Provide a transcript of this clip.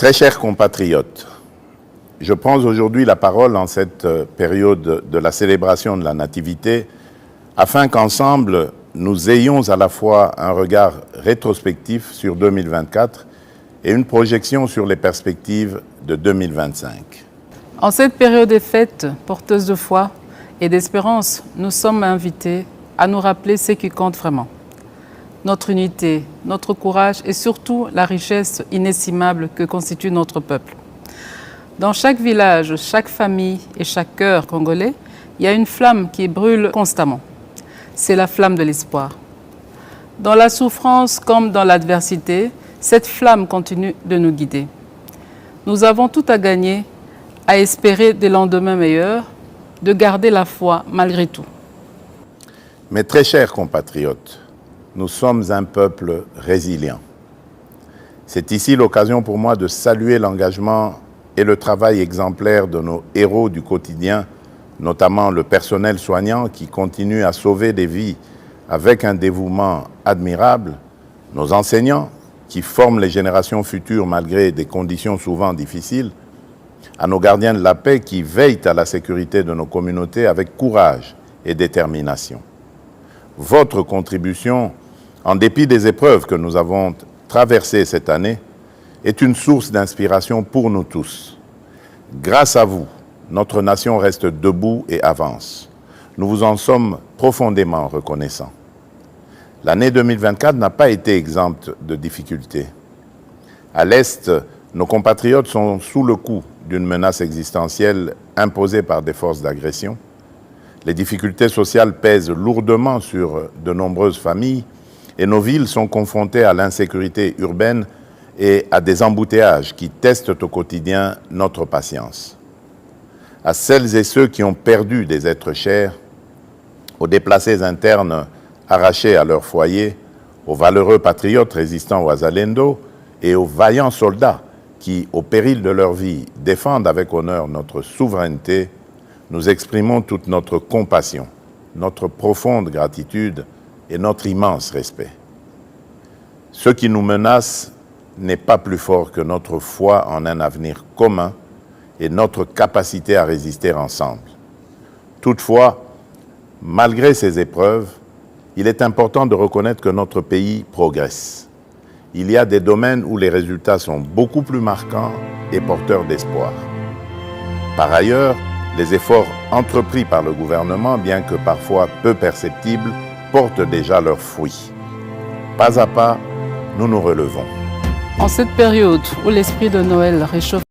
Très chers compatriotes, je prends aujourd'hui la parole en cette période de la célébration de la Nativité afin qu'ensemble, nous ayons à la fois un regard rétrospectif sur 2024 et une projection sur les perspectives de 2025. En cette période des fêtes, porteuse de foi et d'espérance, nous sommes invités à nous rappeler ce qui compte vraiment. Notre unité, notre courage et surtout la richesse inestimable que constitue notre peuple. Dans chaque village, chaque famille et chaque cœur congolais, il y a une flamme qui brûle constamment. C'est la flamme de l'espoir. Dans la souffrance comme dans l'adversité, cette flamme continue de nous guider. Nous avons tout à gagner à espérer des lendemains meilleurs, de garder la foi malgré tout. Mes très chers compatriotes, nous sommes un peuple résilient. C'est ici l'occasion pour moi de saluer l'engagement et le travail exemplaire de nos héros du quotidien, notamment le personnel soignant qui continue à sauver des vies avec un dévouement admirable, nos enseignants qui forment les générations futures malgré des conditions souvent difficiles, à nos gardiens de la paix qui veillent à la sécurité de nos communautés avec courage et détermination. Votre contribution, en dépit des épreuves que nous avons traversées cette année, est une source d'inspiration pour nous tous. Grâce à vous, notre nation reste debout et avance. Nous vous en sommes profondément reconnaissants. L'année 2024 n'a pas été exempte de difficultés. À l'Est, nos compatriotes sont sous le coup d'une menace existentielle imposée par des forces d'agression. Les difficultés sociales pèsent lourdement sur de nombreuses familles et nos villes sont confrontées à l'insécurité urbaine et à des embouteillages qui testent au quotidien notre patience. À celles et ceux qui ont perdu des êtres chers, aux déplacés internes arrachés à leur foyer, aux valeureux patriotes résistant aux Wazalendo et aux vaillants soldats qui, au péril de leur vie, défendent avec honneur notre souveraineté, nous exprimons toute notre compassion, notre profonde gratitude et notre immense respect. Ce qui nous menace n'est pas plus fort que notre foi en un avenir commun et notre capacité à résister ensemble. Toutefois, malgré ces épreuves, il est important de reconnaître que notre pays progresse. Il y a des domaines où les résultats sont beaucoup plus marquants et porteurs d'espoir. Par ailleurs, les efforts entrepris par le gouvernement, bien que parfois peu perceptibles, portent déjà leurs fruits. Pas à pas, nous nous relevons. En cette période où l'esprit de Noël réchauffe